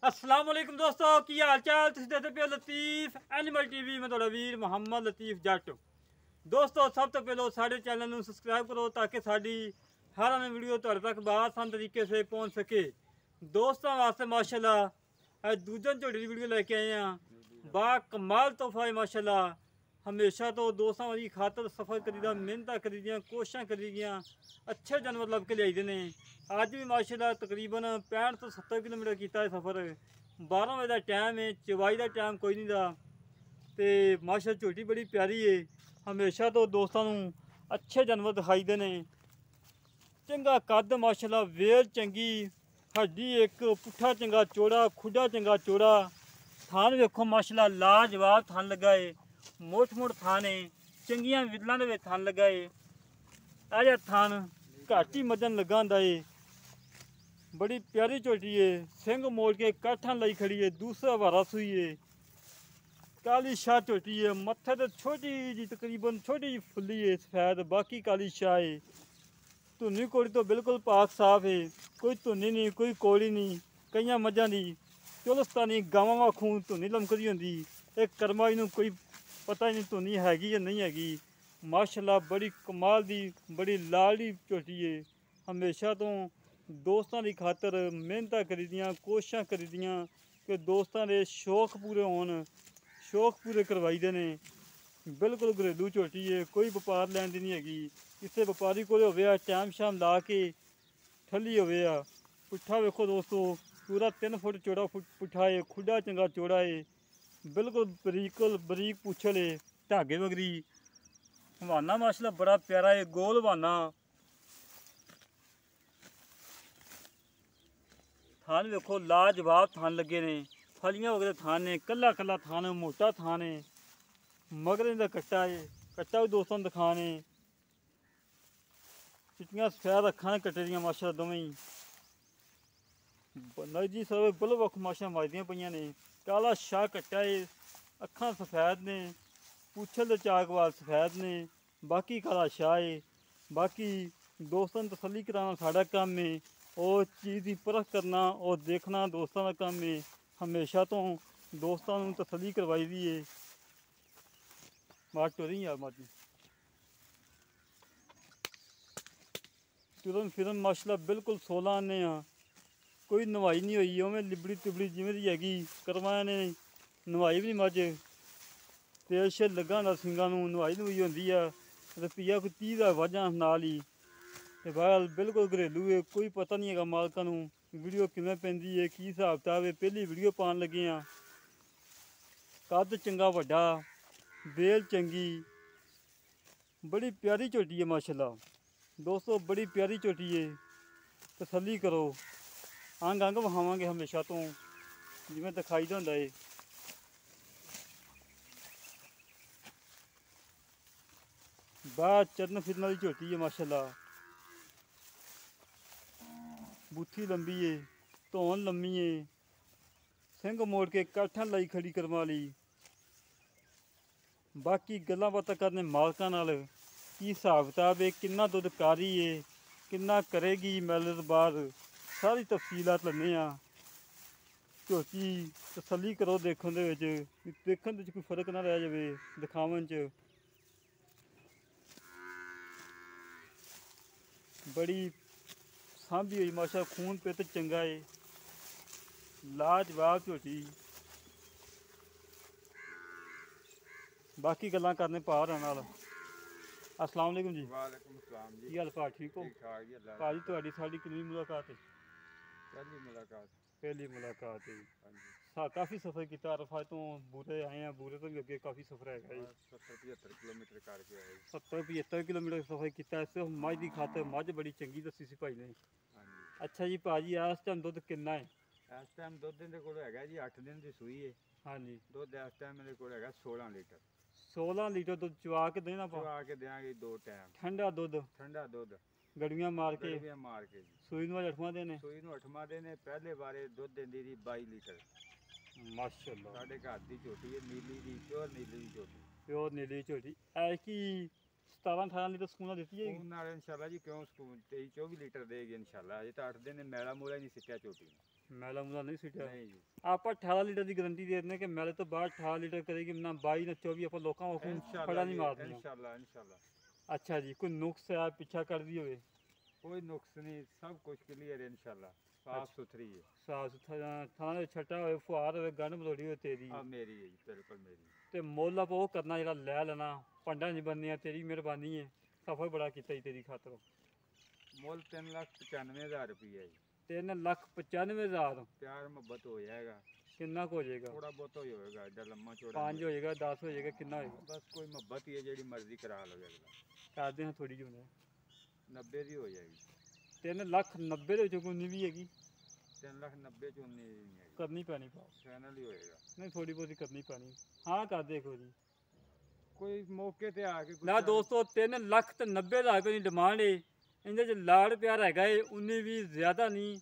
अस्सलाम वालेकुम दोस्तों की हाल चाल तुसीं देखदे पे लतीफ एनिमल टीवी में तुहाडा वीर मुहम्मद लतीफ जट। दोस्तों सब तो पहले साढ़े चैनल में सब्सक्राइब करो ताकि साड़ी हर आने वीडियो तुहाडे तक बआसान तरीके से पहुँच सके। दोस्तों वास्ते माशाल्लाह दूजन झोड़ी की वीडियो लेके आए हैं। बा कमाल तोहफा है माशाल्लाह। हमेशा तो दोस्तों की खातर सफ़र करीदा, मेहनत करीदियाँ, कोशिशें करीदियाँ, अच्छे जानवर लभ के लियाई ने। अज भी माशाल्लाह तकरीबन 65 तो 70 किलोमीटर किया है सफ़र। 12 बजे का टाइम है, चवाई का टाइम कोई नहीं था। तो माशाल्लाह झोटी बड़ी प्यारी है। हमेशा तो दोस्तों अच्छे जानवर दिखाई दे ने। चंगा कद माशाल्लाह, वेल चंगी, हड्डी एक, पुट्ठा चंगा चौड़ा, खुडा चंगा चौड़ा। थान वेखो माशाल्लाह लाजवाब थान लगा है, मोट मोट थान है, चंगिया विदलों के थान लगा है। यह थान घट ही मजन लगा होंदा है। बड़ी प्यारी झोटी है, सिंग मोड़ के काठा लाई खड़ी है, दूसरा वारा सुई है। काली शाह झोटी है, मत्थे तो छोटी जी तकरीबन छोटी जी फुली है सफेद, बाकी काली शाह है। धुनी कोड़ी तो बिल्कुल पाक साफ है, कोई धुनी नहीं, कोई कोड़ी नहीं। कई मझां दी चुलस्तानी गावां वाखू धुनी लमकदी होंदी, एक कर्मा नूं कोई पता ही नहीं धुनी हैगी या नहीं हैगी। माशाल्लाह बड़ी कमाल दी, बड़ी लाडली झोटी है। हमेशा तो दोस्तों की खातर मेहनत करीदियाँ, कोशिशें करीदियाँ कि दोस्तों के शौक पूरे होन, शौक पूरे करवाई दे ने। बिल्कुल घरेलू झोटी है, कोई व्यापार लैन दी नहीं हैगी। किसी व्यापारी को टाइम शाम ला के ठली होवे आ। पुट्ठा वेखो दोस्तों, पूरा 3 फुट चौड़ा पुट्ठा है, खुडा चंगा चौड़ा है, बिल्कुल बरीक पूछल है, धागे वगरी। हवाना माशाल्लाह बड़ा प्यारा है, गोल हवाना। थान वेखो लाजवाब थान लगे ने, फलियां वगैरह थान ने, कला कला थान, मोटा थान है। मगर इनका कट्टा है, कट्टा भी दोस्तों दिखा ने। चिट्टियां सफेद अखां ने कट्टे दियां माशाल्लाह दोवें ही। नजी सब बलो वक् माशा मजदियां पईयां ने। काला शाह कट्टा है, अखां सफेद ने, पूछल ते चाकवाल सफेद ने, बाकी काला शाह है। बाकी दोस्तों तसल्ली कराना साड़ा काम है, और चीज़ की परख करना और देखना दोस्तों का काम है। हमेशा तो दोस्तों तसल्ली करवाई दी है। मार टुरी यार मार तुरन फिरन माशाल्लाह बिल्कुल 16 आने हाँ। कोई नवाई नहीं हुई, उवें लिबड़ी तिबड़ी जिमें दी हैगी। करमा ने नवाई भी नहीं मज, तेल शेल लगा होंदा सिंगां नूं, नवाई नवुई होंदी आ। रुपया कोई 30 दा वाजां नाल ही। ते बहरहाल बिल्कुल घरेलू है, कोई पता नहीं है मालकां नूं वीडियो किवें पैंदी है, की हिसाब किताब है। पहली वीडियो पान लगे हाँ। कद चंगा वड्डा, बेल चंगी, बड़ी प्यारी झोटी है माशाल्लाह। दोस्तों बड़ी प्यारी झोटी है, तसल्ली करो। अंग अंग विखावांगे हमेशा तो जिवें दिखाई दा हुंदा है। बाहर चरण फिरन वाली झोटी है माशाल्लाह। बूथी लंबी है, धौन लम्मी है, सिंग मोड़ के काठा लाई खड़ी करम वाली। बाकी गल्लां बातां करने मालकां नाल, की हिसाब किताब है, किन्ना दुध कारी है, किन्ना करेगी मैलर बाद, सारी तफसीलात लैने आ। झोटी तसल्ली करो देखने दे विच, देखने दे कोई फर्क ना रह जाए दिखावन च। बड़ी सांभी हुई माशा, खून पित चंगा है, लाजवाब झोटी। बाकी गल्लां करने भार नाल। अस्सलाम वालेकुम जी। वालेकुम सलाम जी। की हाल भार ठीक हो? ठीक ठाक जी, अल्लाह भाजी का तुहाडी साडी कितनी मुलाकात है? पहली मुलाकात। पहली मुलाकात है। हाँ जी। काफ़ी सफ़र किया, अरफा तो बूरे आए हैं, बूरे तो भी अगे काफ़ी सफ़र है जी। 70-75 किलोमीटर करके आए। 70-75 किलोमीटर सफ़र किया। सिर्फ मझ की खातर, मझ बड़ी चंगी दसी सी भाई ने। हाँ जी। अच्छा जी भाजी, इस टाइम दुध कितना है? इस टाइम दुध इहदे कोल हैगा जी 8 दिन की सूई है। हाँ जी। दुध इस टाइम इहदे कोल हैगा 16 लीटर। 16 लीटर दुध चवा के देना पा? चुवा के देंगे 2 टाइम ठंडा दुध, ठंडा दुध, गड़ियाँ मार के। गड़वियाँ मार के जी। सूई नूं 8वां दिन है। सूई नूं 8वां दिन है। पहले बारे दुध दिंदी सी 22 लीटर। माशाल्लाह। साढ़े घर की झोटी है, नीली दी, प्योर नीली दी झोटी। प्योर नीली झोटी ऐसी 17-18 लीटर ਸਕੂਨ ਦਿੱਤੀ ਜਾਏਗੀ। ਸਕੂਨ ਨਾਲ इंशाल्लाह जी, क्यों ਸਕੂन 23-24 लीटर देगी इंशाल्लाह। अजे तो 8 दिन मैला मूला ही नहीं सिटिया झोटी ने। ਮੈਲਾ ਮੂਲਾ ਨਹੀਂ ਸਿੱਟਿਆ। ਨਹੀਂ ਜੀ ਆਪਾਂ 18 ਲੀਟਰ ਦੀ ਗਾਰੰਟੀ ਦੇ ਦਿੰਦੇ ਕਿ ਮੈਲੇ ਤੋਂ ਬਾਅਦ 18 ਲੀਟਰ ਕਰੇਗੀ ਨਾ 22 ਨਾ 24 ਆਪਾਂ ਲੋਕਾਂ ਨੂੰ ਫੜਾ ਨਹੀਂ ਮਾਰਦੇ। ਇਨਸ਼ਾਅੱਲਾ ਇਨਸ਼ਾਅੱਲਾ। ਅੱਛਾ ਜੀ, ਕੋਈ ਨੁਕਸ ਆ ਪਿੱਛਾ ਕਰਦੀ ਹੋਵੇ? ਕੋਈ ਨੁਕਸ ਨਹੀਂ, ਸਭ ਕੁਝ ਕਲੀਅਰ ਹੈ ਇਨਸ਼ਾਅੱਲਾ। ਸਾਫ ਸੁਥਰੀ ਹੈ, ਸਾਫ ਸੁਥਰਾ ਥਾਂ ਦੇ ਛੱਟਾ ਹੋਵੇ, ਫੁਹਾਰ ਹੋਵੇ, ਗੰਢ ਮਲੋੜੀ ਹੋਵੇ ਤੇਰੀ। ਆ ਮੇਰੀ ਹੈ ਜੀ, ਬਿਲਕੁਲ ਮੇਰੀ। ਤੇ ਮੁੱਲ ਆਪਾਂ ਉਹ ਕਰਨਾ ਜਿਹੜਾ ਲੈ ਲੈਣਾ, ਪੰਡਾਂ ਨਹੀਂ ਬੰਨੀਆਂ, ਤੇਰੀ ਮਿਹਰਬਾਨੀ ਹੈ, ਸਫਰ ਬੜਾ ਕੀਤਾ ਜੀ ਤੇਰੀ ਖਾਤਰ। ਮੁੱਲ 3,95,000 ਰੁਪਏ ਹੈ ਜੀ। 3,95,000। ਪਿਆਰ ਮੁਹੱਬਤ ਹੋ ਜਾਏਗਾ, ਕਿੰਨਾ ਕੁ ਹੋ ਜਾਏਗਾ? ਥੋੜਾ ਬਹੁਤ ਹੀ ਹੋਏਗਾ, ਐਡਾ ਲੰਮਾ ਚੌੜਾ 5 ਹੋ ਜਾਏਗਾ, 10 ਹੋ ਜਾਏਗਾ, ਕਿੰਨਾ ਹੋਏਗਾ? ਬਸ ਕੋਈ ਮੁਹੱਬਤ ਹੀ ਹੈ, ਜਿਹੜੀ ਮਰਜ਼ੀ ਕਰਾ ਲਵੇ ਅਗਲਾ। ਕਰਦੇ ਹਾਂ ਥੋੜੀ ਜਿਹੀ। 90 ਦੀ ਹੋ ਜਾਏਗੀ। 3,90,000 ਦੇ ਵਿੱਚੋਂ ਕੋਈ ਵੀ ਹੈਗੀ? 3,90,000 ਚ ਉਨੀ ਨਹੀਂ ਹੈਗੀ, ਕਰਨੀ ਪੈਣੀ ਪਾ। ਫਾਈਨਲ ਹੀ ਹੋਏਗਾ। ਨਹੀਂ ਥੋੜੀ ਬਹੁਤੀ ਕਰਨੀ ਪੈਣੀ। ਹਾਂ ਕਰ ਦੇਖੋ ਜੀ। ਕੋਈ ਮੌਕੇ ਤੇ ਆ ਕੇ ਨਾ ਦੋਸਤੋ 3,90,000 ਰੁਪਏ ਦੀ ਡਿਮਾਂਡ ਏ। ਇਹਦੇ ਚ ਲਾੜ ਪਿਆਰ ਹੈਗਾ ਏ 19 20 ਜ਼ਿਆਦਾ ਨਹੀਂ।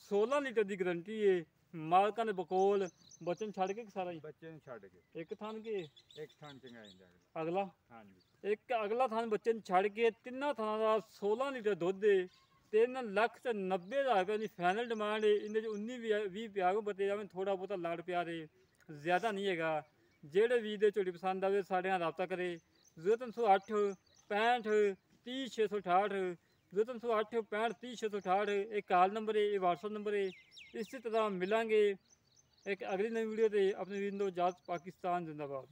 16 ਲੀਟਰ ਦੀ ਗਰੰਟੀ ਏ। ਮਾਲਕਾਂ ਦੇ ਬਕੋਲ ਬਚਨ ਛੱਡ ਕੇ ਸਾਰਾ ਹੀ ਬੱਚੇ ਨੂੰ ਛੱਡ ਕੇ ਇੱਕ ਥਾਂ ਕੇ ਇੱਕ ਥਾਂ ਚੰਗਾ ਜਾਂਦਾ ਅਗਲਾ। ਹਾਂਜੀ ਇੱਕ ਅਗਲਾ ਥਾਂ ਬੱਚੇ ਨੂੰ ਛੱਡ ਕੇ ਤਿੰਨਾਂ ਥਾਂ ਦਾ 16 ਲੀਟਰ ਦੁੱਧ ਏ। 3,90,000 ਰੁਪਏ ਦੀ ਫਾਈਨਲ ਡਿਮਾਂਡ ਏ। ਇਹਦੇ ਚ 19 20 ਪਿਆਰ ਬਤੇ ਜਾਵੇ, ਥੋੜਾ ਬਹੁਤਾ ਲਾੜ ਪਿਆਰ ਏ, ਜ਼ਿਆਦਾ ਨਹੀਂ ਹੈਗਾ। ਜਿਹੜੇ ਵੀਰ ਦੇ ਝੋਟੀ ਪਸੰਦ ਆਵੇ ਸਾਡੇ ਨਾਲ ਰਾਬਤਾ ਕਰੇ। 0308 65 30 668 0308 65 30 668 ਇਹ ਕਾਲ ਨੰਬਰ ਹੈ, ਇਹ WhatsApp ਨੰਬਰ ਹੈ। ਇਸੇ ਤਰ੍ਹਾਂ ਮਿਲਾਂਗੇ ਇੱਕ ਅਗਲੀ ਨਵੀਂ ਵੀਡੀਓ ਤੇ। ਆਪਣੇ ਵੀਰ ਨੂੰ ਇਜਾਜ਼ਤ। ਪਾਕਿਸਤਾਨ ਜ਼ਿੰਦਾਬਾਦ।